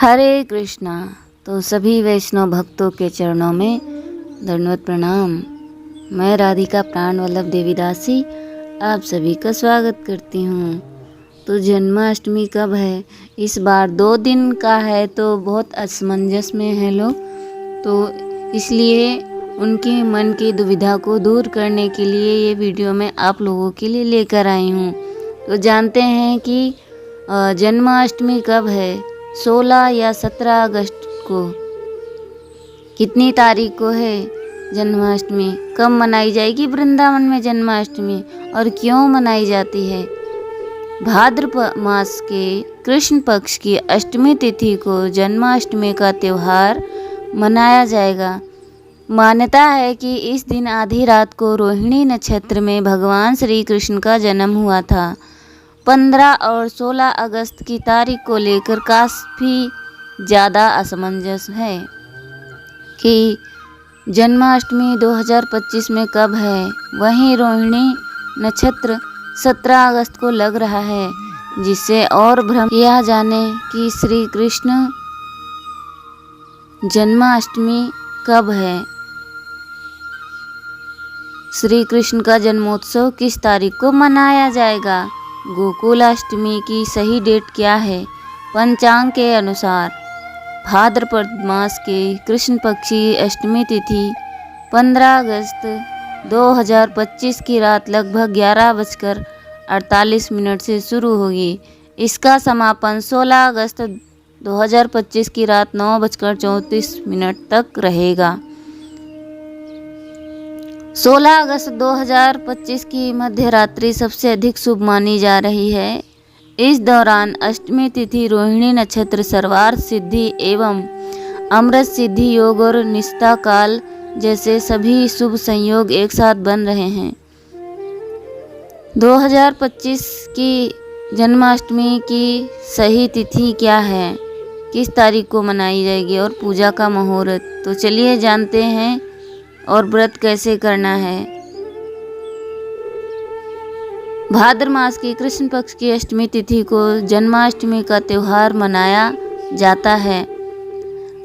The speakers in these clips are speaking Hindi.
हरे कृष्णा। तो सभी वैष्णव भक्तों के चरणों में दंडवत प्रणाम। मैं राधिका प्राण वल्लभ देवीदासी आप सभी का स्वागत करती हूँ। तो जन्माष्टमी कब है? इस बार 2 दिन का है तो बहुत असमंजस में है लोग, तो इसलिए उनके मन की दुविधा को दूर करने के लिए ये वीडियो मैं आप लोगों के लिए लेकर आई हूँ। तो जानते हैं कि जन्माष्टमी कब है? 16 या 17 अगस्त को। कितनी तारीख को है जन्माष्टमी? कब मनाई जाएगी वृंदावन में जन्माष्टमी और क्यों मनाई जाती है? भाद्रपद मास के कृष्ण पक्ष की अष्टमी तिथि को जन्माष्टमी का त्यौहार मनाया जाएगा। मान्यता है कि इस दिन आधी रात को रोहिणी नक्षत्र में भगवान श्री कृष्ण का जन्म हुआ था। 15 और 16 अगस्त की तारीख को लेकर काफ़ी ज़्यादा असमंजस है कि जन्माष्टमी 2025 में कब है। वहीं रोहिणी नक्षत्र 17 अगस्त को लग रहा है, जिससे और भ्रम यह जाने कि श्री कृष्ण जन्माष्टमी कब है। श्री कृष्ण का जन्मोत्सव किस तारीख को मनाया जाएगा? गोकुलाष्टमी की सही डेट क्या है? पंचांग के अनुसार भाद्रपद मास के कृष्ण पक्षी अष्टमी तिथि 15 अगस्त 2025 की रात लगभग 11:48 से शुरू होगी। इसका समापन 16 अगस्त 2025 की रात 9:34 तक रहेगा। 16 अगस्त 2025 की मध्य रात्रि सबसे अधिक शुभ मानी जा रही है। इस दौरान अष्टमी तिथि रोहिणी नक्षत्र सर्वार्थ सिद्धि एवं अमृत सिद्धि योग और निस्ता काल जैसे सभी शुभ संयोग एक साथ बन रहे हैं। 2025 की जन्माष्टमी की सही तिथि क्या है? किस तारीख को मनाई जाएगी और पूजा का मुहूर्त? तो चलिए जानते हैं और व्रत कैसे करना है। भाद्र मास की कृष्ण पक्ष की अष्टमी तिथि को जन्माष्टमी का त्यौहार मनाया जाता है।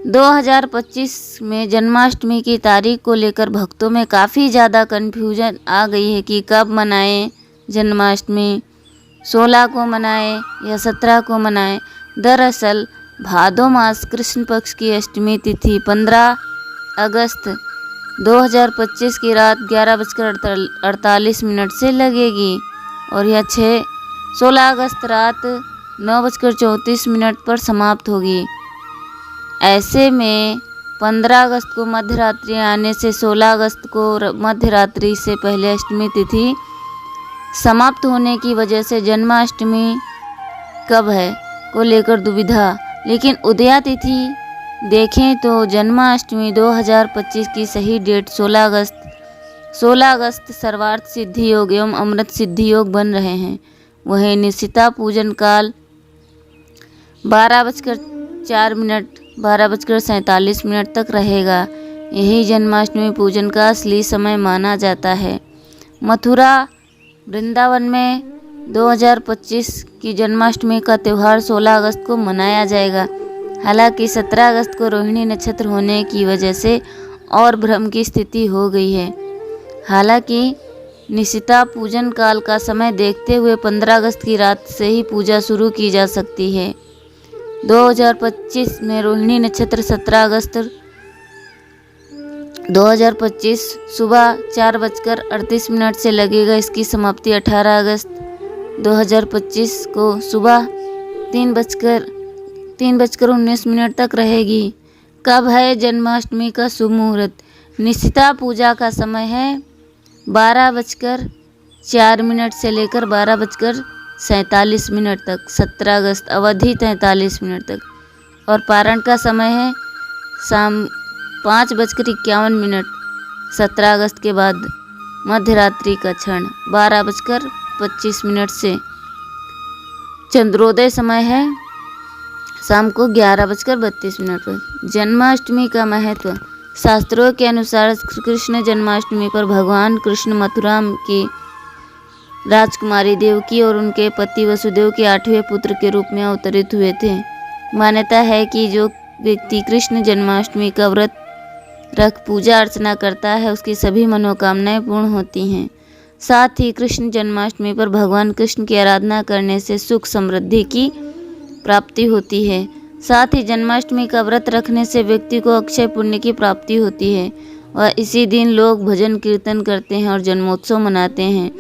2025 में जन्माष्टमी की तारीख को लेकर भक्तों में काफ़ी ज़्यादा कन्फ्यूजन आ गई है कि कब मनाएं जन्माष्टमी, 16 को मनाएं या 17 को मनाएं। दरअसल भादो मास कृष्ण पक्ष की अष्टमी तिथि 15 अगस्त 2025 की रात 11:48 से लगेगी और यह 16 अगस्त रात 9:34 पर समाप्त होगी। ऐसे में 15 अगस्त को मध्य रात्रि आने से 16 अगस्त को मध्य रात्रि से पहले अष्टमी तिथि समाप्त होने की वजह से जन्माष्टमी कब है को लेकर दुविधा। लेकिन उदया तिथि देखें तो जन्माष्टमी 2025 की सही डेट 16 अगस्त सर्वार्थ सिद्धि योग एवं अमृत सिद्धि योग बन रहे हैं। वहीं निशिता पूजन काल 12:04 12:47 तक रहेगा। यही जन्माष्टमी पूजन का असली समय माना जाता है। मथुरा वृंदावन में 2025 की जन्माष्टमी का त्यौहार 16 अगस्त को मनाया जाएगा। हालांकि 17 अगस्त को रोहिणी नक्षत्र होने की वजह से और भ्रम की स्थिति हो गई है। हालांकि निशिता पूजन काल का समय देखते हुए 15 अगस्त की रात से ही पूजा शुरू की जा सकती है। 2025 में रोहिणी नक्षत्र 17 अगस्त 2025 सुबह 4:38 से लगेगा। इसकी समाप्ति 18 अगस्त 2025 को सुबह 3:19 तक रहेगी। कब है जन्माष्टमी का शुभ मुहूर्त? निशिता पूजा का समय है 12:04 से लेकर 12:47 तक, 17 अगस्त अवधि 43 मिनट तक। और पारण का समय है शाम 5:51, 17 अगस्त के बाद मध्य रात्रि का क्षण 12:25 से। चंद्रोदय समय है शाम को 11:32 पर। जन्माष्टमी का महत्व। शास्त्रों के अनुसार कृष्ण जन्माष्टमी पर भगवान कृष्ण मथुरा की राजकुमारी देवकी और उनके पति वसुदेव के 8वें पुत्र के रूप में अवतरित हुए थे। मान्यता है कि जो व्यक्ति कृष्ण जन्माष्टमी का व्रत रख पूजा अर्चना करता है उसकी सभी मनोकामनाएं पूर्ण होती हैं। साथ ही कृष्ण जन्माष्टमी पर भगवान कृष्ण की आराधना करने से सुख समृद्धि की प्राप्ति होती है। साथ ही जन्माष्टमी का व्रत रखने से व्यक्ति को अक्षय पुण्य की प्राप्ति होती है और इसी दिन लोग भजन कीर्तन करते हैं और जन्मोत्सव मनाते हैं।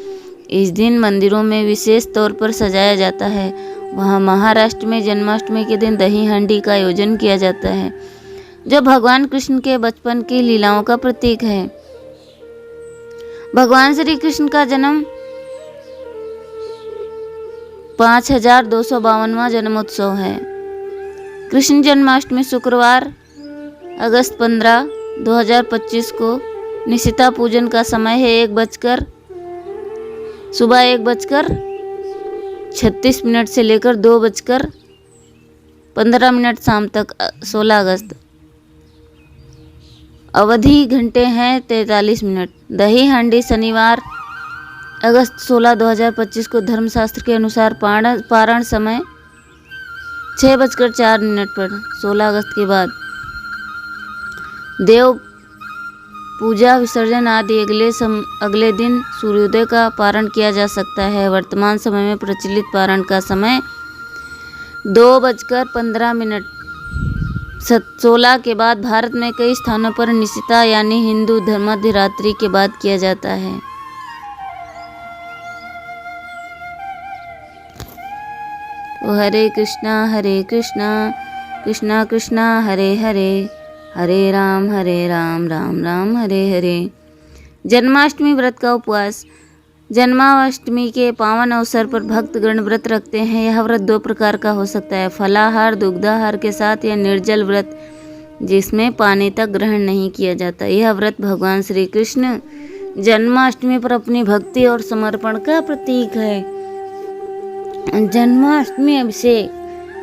इस दिन मंदिरों में विशेष तौर पर सजाया जाता है। वहाँ महाराष्ट्र में जन्माष्टमी के दिन दही हांडी का आयोजन किया जाता है जो भगवान कृष्ण के बचपन की लीलाओं का प्रतीक है। भगवान श्री कृष्ण का जन्म 5252वां जन्मोत्सव है। कृष्ण जन्माष्टमी शुक्रवार अगस्त 15, 2025 को निशिता पूजन का समय है सुबह 1:36 से लेकर 2:15 शाम तक 16 अगस्त। अवधि घंटे हैं 43 मिनट। दही हांडी शनिवार अगस्त 16, 2025 को धर्मशास्त्र के अनुसार पारण समय 6:04 पर 16 अगस्त के बाद देव पूजा विसर्जन आदि अगले दिन सूर्योदय का पारण किया जा सकता है। वर्तमान समय में प्रचलित पारण का समय 2:15 16 के बाद भारत में कई स्थानों पर निशिता यानी हिंदू मध्य रात्रि के बाद किया जाता है। तो हरे कृष्णा कृष्णा कृष्णा हरे हरे, हरे राम राम राम हरे हरे। जन्माष्टमी व्रत का उपवास। जन्माष्टमी के पावन अवसर पर भक्तगण व्रत रखते हैं। यह व्रत 2 प्रकार का हो सकता है, फलाहार दुग्धाहार के साथ या निर्जल व्रत जिसमें पानी तक ग्रहण नहीं किया जाता। यह व्रत भगवान श्री कृष्ण जन्माष्टमी पर अपनी भक्ति और समर्पण का प्रतीक है। जन्माष्टमी अभिषेक।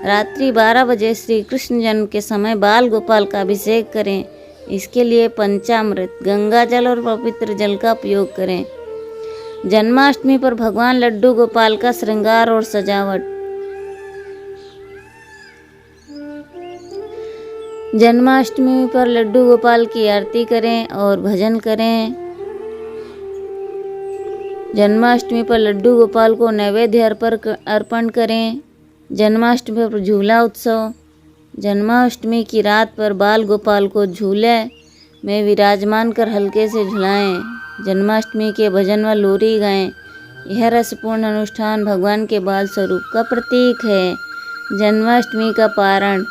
रात्रि 12 बजे श्री कृष्ण जन्म के समय बाल गोपाल का अभिषेक करें। इसके लिए पंचामृत, गंगा जल और पवित्र जल का उपयोग करें। जन्माष्टमी पर भगवान लड्डू गोपाल का श्रृंगार और सजावट। जन्माष्टमी पर लड्डू गोपाल की आरती करें और भजन करें। जन्माष्टमी पर लड्डू गोपाल को नैवेद्य अर्पण करें। जन्माष्टमी पर झूला उत्सव। जन्माष्टमी की रात पर बाल गोपाल को झूले में विराजमान कर हल्के से झुलाएं। जन्माष्टमी के भजन व लोरी गाएं। यह रसपूर्ण अनुष्ठान भगवान के बाल स्वरूप का प्रतीक है। जन्माष्टमी का पारण।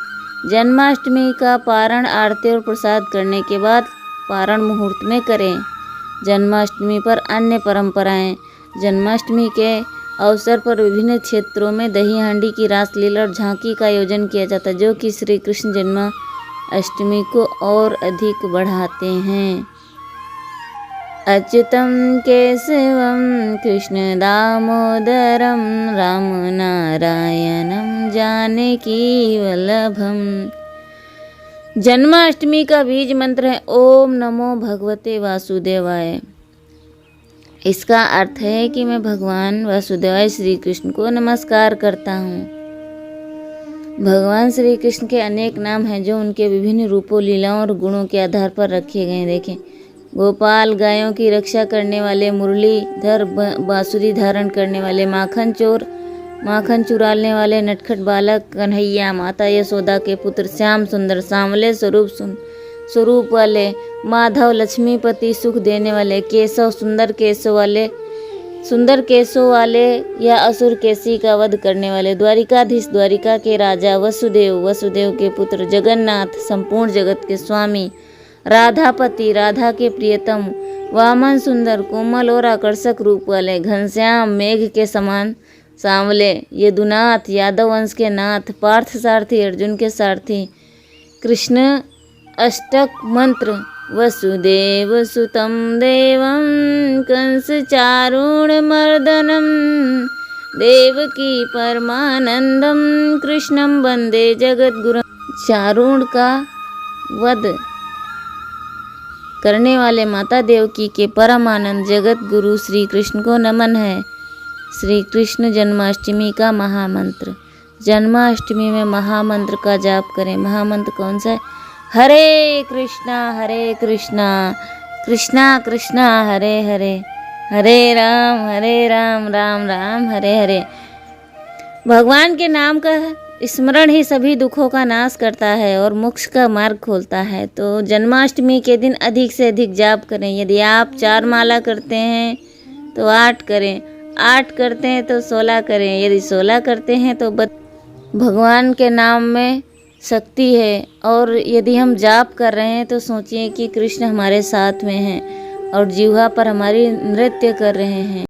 जन्माष्टमी का पारण आरती और प्रसाद करने के बाद पारण मुहूर्त में करें। जन्माष्टमी पर अन्य परंपराएं। जन्माष्टमी के अवसर पर विभिन्न क्षेत्रों में दही हांडी की रासलीला और झांकी का आयोजन किया जाता है जो कि श्री कृष्ण जन्माष्टमी को और अधिक बढ़ाते हैं। अच्युतम केशवम कृष्ण दामोदरम राम नारायणम जानकी वल्लभम। जन्माष्टमी का बीज मंत्र है ओम नमो भगवते वासुदेवाय। इसका अर्थ है कि मैं भगवान वासुदेवाय श्री कृष्ण को नमस्कार करता हूँ। भगवान श्री कृष्ण के अनेक नाम हैं जो उनके विभिन्न रूपों, लीलाओं और गुणों के आधार पर रखे गए। देखें, गोपाल गायों की रक्षा करने वाले, मुरलीधर बांसुरी धारण करने वाले, माखन चोर माखन चुराने वाले, नटखट बालक कन्हैया, माता यशोदा के पुत्र श्याम सुंदर, सांवले स्वरूप वाले माधव, लक्ष्मीपति सुख देने वाले, केशव सुंदर केशों वाले या असुर केसी का वध करने वाले, द्वारिकाधीश द्वारिका के राजा, वसुदेव के पुत्र, जगन्नाथ संपूर्ण जगत के स्वामी, राधापति राधा के प्रियतम, वामन सुंदर कोमल और आकर्षक रूप वाले, घनश्याम मेघ के समान सांवले, यदुनाथ यादव वंश के नाथ, पार्थ सारथी अर्जुन के सारथी। कृष्ण अष्टक मंत्र। वसुदेव सुतं देवं कंस चारूणमर्दनं देवकी परमानंदम कृष्णं वंदे जगद्गुरुं। चारूण का वध करने वाले माता देवकी के परमानंद जगत गुरु श्री कृष्ण को नमन है। श्री कृष्ण जन्माष्टमी का महामंत्र। जन्माष्टमी में महामंत्र का जाप करें। महामंत्र कौन सा है? हरे कृष्णा कृष्णा कृष्णा हरे हरे, हरे राम राम राम हरे हरे। भगवान के नाम का स्मरण ही सभी दुखों का नाश करता है और मोक्ष का मार्ग खोलता है। तो जन्माष्टमी के दिन अधिक से अधिक जाप करें। यदि आप 4 माला करते हैं तो 8 करें, 8 करते हैं तो 16 करें, यदि 16 करते हैं तो भगवान के नाम में शक्ति है। और यदि हम जाप कर रहे हैं तो सोचिए कि कृष्ण हमारे साथ में हैं और जिह्वा पर हमारी नृत्य कर रहे हैं।